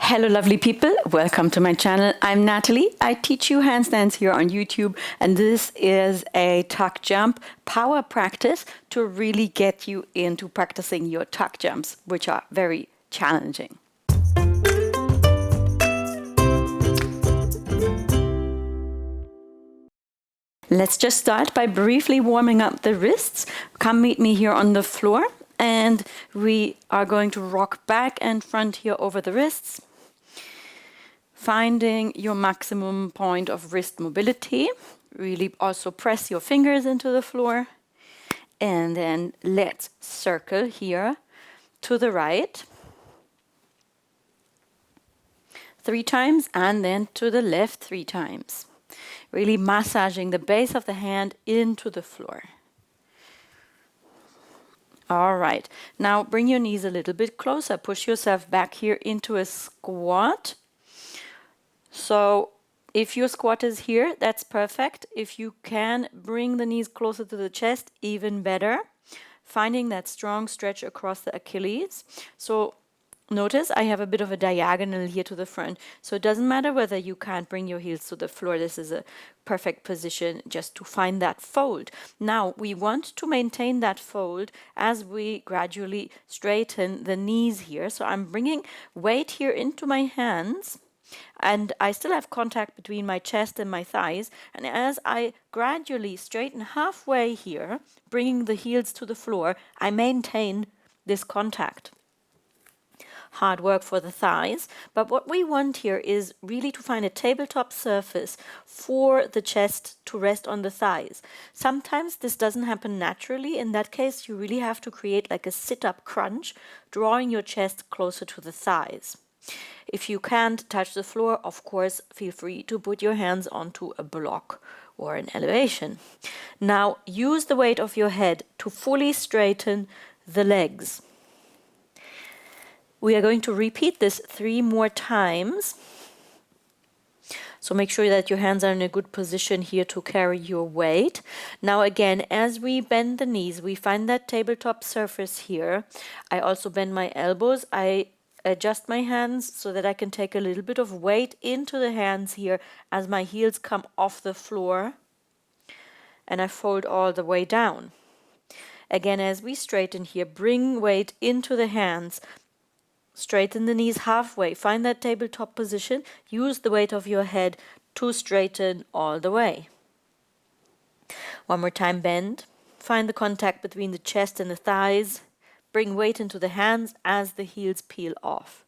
Hello lovely people, welcome to my channel. I'm Natalie. I teach you handstands here on YouTube, and this is a tuck jump power practice to really get you into practicing your tuck jumps, which are very challenging. Let's just start by briefly warming up the wrists. Come meet me here on the floor, and we are going to rock back and front here over the wrists, finding your maximum point of wrist mobility. Really also press your fingers into the floor, and then let's circle here to the right 3 times, and then to the left 3 times. Really massaging the base of the hand into the floor. All right, now bring your knees a little bit closer. Push yourself back here into a squat. So if your squat is here, that's perfect. If you can bring the knees closer to the chest, even better. Finding that strong stretch across the Achilles. So notice I have a bit of a diagonal here to the front. So it doesn't matter whether you can't bring your heels to the floor. This is a perfect position just to find that fold. Now we want to maintain that fold as we gradually straighten the knees here. So I'm bringing weight here into my hands, and I still have contact between my chest and my thighs. And as I gradually straighten halfway here, bringing the heels to the floor, I maintain this contact. Hard work for the thighs, but what we want here is really to find a tabletop surface for the chest to rest on the thighs. Sometimes this doesn't happen naturally. In that case, you really have to create like a sit-up crunch, drawing your chest closer to the thighs. If you can't touch the floor, of course, feel free to put your hands onto a block or an elevation. Now, use the weight of your head to fully straighten the legs. We are going to repeat this 3 more times. So make sure that your hands are in a good position here to carry your weight. Now again, as we bend the knees, we find that tabletop surface here. I also bend my elbows. I adjust my hands so that I can take a little bit of weight into the hands here as my heels come off the floor, and I fold all the way down. Again, as we straighten here, bring weight into the hands, straighten the knees halfway, find that tabletop position, use the weight of your head to straighten all the way. One more time, bend, find the contact between the chest and the thighs, bring weight into the hands as the heels peel off.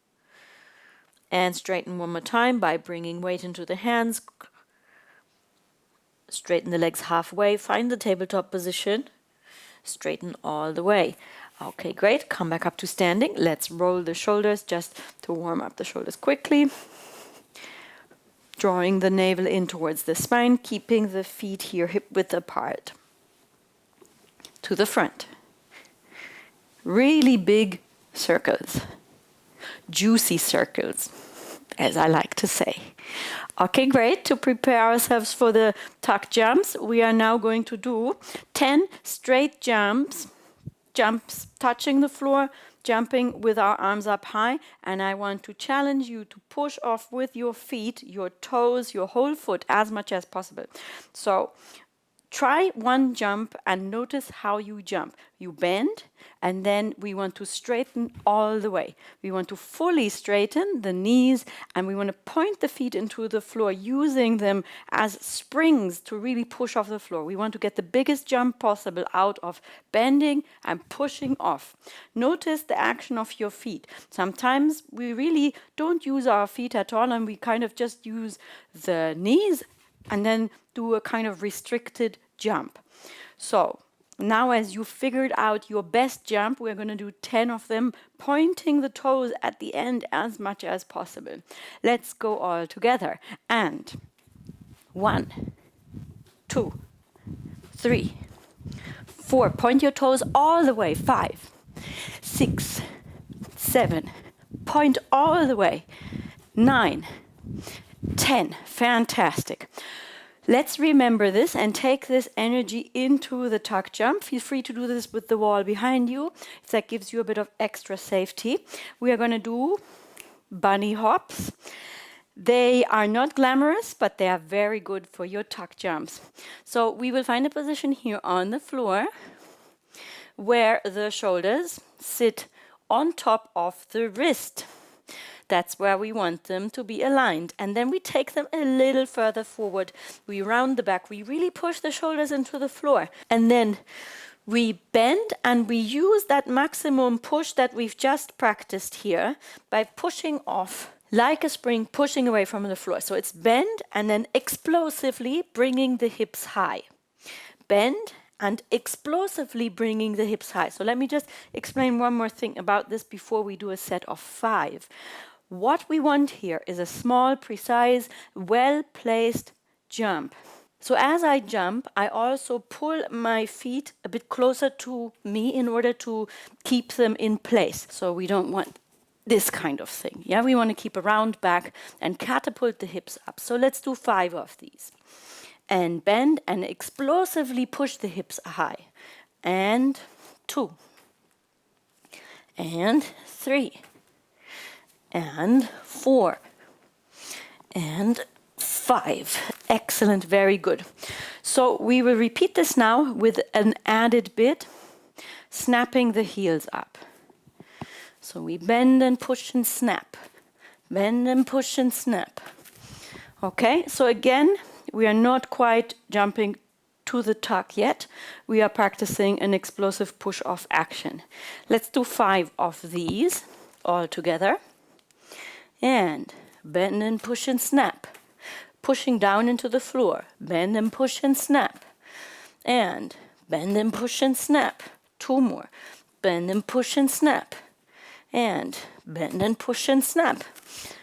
And straighten one more time by bringing weight into the hands. Straighten the legs halfway, find the tabletop position, straighten all the way. Okay, great. Come back up to standing. Let's roll the shoulders just to warm up the shoulders quickly. Drawing the navel in towards the spine, keeping the feet here hip width apart. To the front. Really big circles, juicy circles, as I like to say. Okay, great. To prepare ourselves for the tuck jumps, we are now going to do 10 straight jumps touching the floor, jumping with our arms up high, and I want to challenge you to push off with your feet, your toes, your whole foot as much as possible. So try one jump and notice how you jump. You bend, and then we want to straighten all the way. We want to fully straighten the knees, and we want to point the feet into the floor, using them as springs to really push off the floor. We want to get the biggest jump possible out of bending and pushing off. Notice the action of your feet. Sometimes we really don't use our feet at all, and we kind of just use the knees and then do a kind of restricted jump. So now, as you figured out your best jump, we're going to do 10 of them, pointing the toes at the end as much as possible. Let's go all together. And 1, 2, 3, 4. Point your toes all the way. 5, 6, 7. Point all the way. 9, 10. Fantastic. Let's remember this and take this energy into the tuck jump. Feel free to do this with the wall behind you if that gives you a bit of extra safety. We are going to do bunny hops. They are not glamorous, but they are very good for your tuck jumps. So we will find a position here on the floor where the shoulders sit on top of the wrist. That's where we want them to be aligned. And then we take them a little further forward. We round the back. We really push the shoulders into the floor. And then we bend and we use that maximum push that we've just practiced here by pushing off like a spring, pushing away from the floor. So it's bend and then explosively bringing the hips high. Bend and explosively bringing the hips high. So let me just explain one more thing about this before we do a set of 5. What we want here is a small, precise, well-placed jump. So as I jump, I also pull my feet a bit closer to me in order to keep them in place. So we don't want this kind of thing. Yeah, we want to keep a round back and catapult the hips up. So let's do 5 of these. And bend and explosively push the hips high. And 2. And 3. And 4. And 5. Excellent, very good. So we will repeat this now with an added bit, snapping the heels up. So we bend and push and snap. Bend and push and snap. Okay, so again, we are not quite jumping to the tuck yet. We are practicing an explosive push-off action. Let's do 5 of these all together. And bend and push and snap. Pushing down into the floor. Bend and push and snap. And bend and push and snap. 2 more. Bend and push and snap. And bend and push and snap.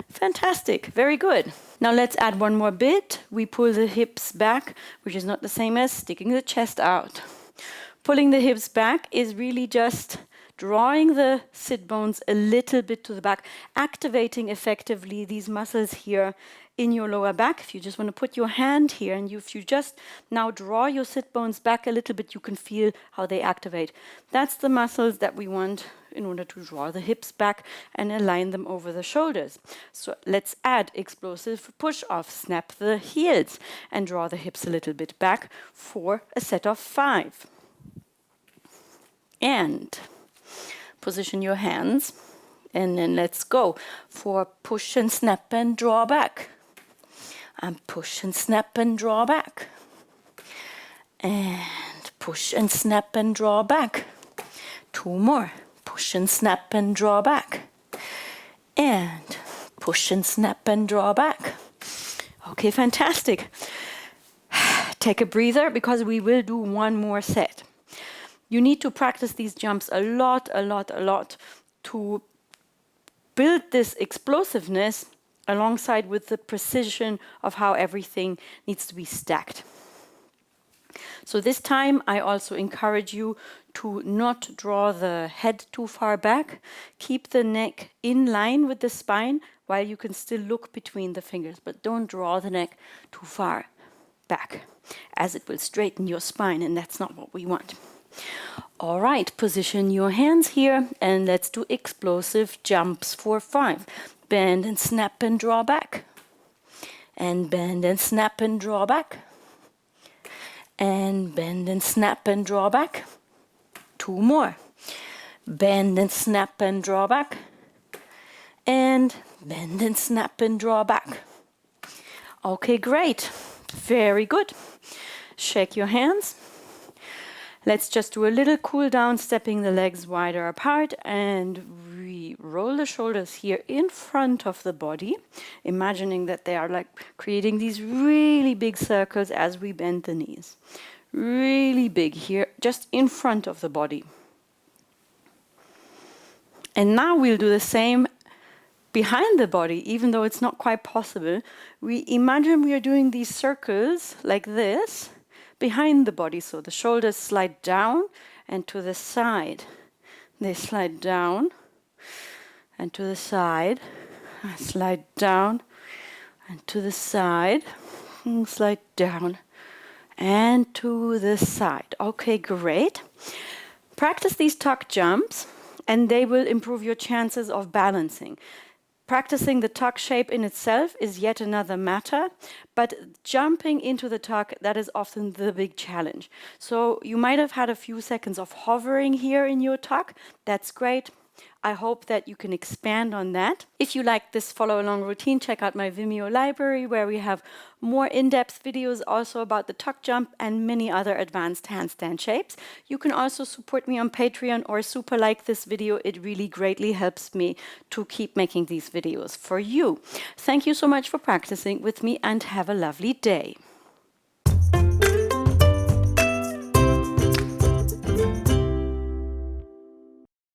Fantastic, very good. Now let's add one more bit. We pull the hips back, which is not the same as sticking the chest out. Pulling the hips back is really just drawing the sit bones a little bit to the back, activating effectively these muscles here in your lower back. If you just want to put your hand here and if you just now draw your sit bones back a little bit, you can feel how they activate. That's the muscles that we want in order to draw the hips back and align them over the shoulders. So let's add explosive push-off, snap the heels and draw the hips a little bit back for a set of 5. And position your hands and then let's go for push and snap and draw back. And push and snap and draw back. And push and snap and draw back. 2 more. Push and snap and draw back. And push and snap and draw back. Okay, fantastic. Take a breather because we will do one more set. You need to practice these jumps a lot to build this explosiveness alongside with the precision of how everything needs to be stacked. So this time I also encourage you to not draw the head too far back. Keep the neck in line with the spine while you can still look between the fingers, but don't draw the neck too far back as it will straighten your spine and that's not what we want. All right, position your hands here and let's do explosive jumps for 5. Bend and snap and draw back. And bend and snap and draw back. And bend and snap and draw back. 2 more. Bend and snap and draw back. And bend and snap and draw back. Okay, great. Very good. Shake your hands. Let's just do a little cool down, stepping the legs wider apart and we roll the shoulders here in front of the body, imagining that they are like creating these really big circles as we bend the knees. Really big here, just in front of the body. And now we'll do the same behind the body, even though it's not quite possible. We imagine we are doing these circles like this, behind the body, so the shoulders slide down and to the side. They slide down and to the side, slide down and to the side, and slide down and to the side. Okay, great. Practice these tuck jumps and they will improve your chances of balancing. Practicing the tuck shape in itself is yet another matter, but jumping into the tuck, that is often the big challenge. So you might have had a few seconds of hovering here in your tuck. That's great. I hope that you can expand on that. If you like this follow along routine, check out my Vimeo library where we have more in-depth videos also about the tuck jump and many other advanced handstand shapes. You can also support me on Patreon or super like this video. It really greatly helps me to keep making these videos for you. Thank you so much for practicing with me and have a lovely day.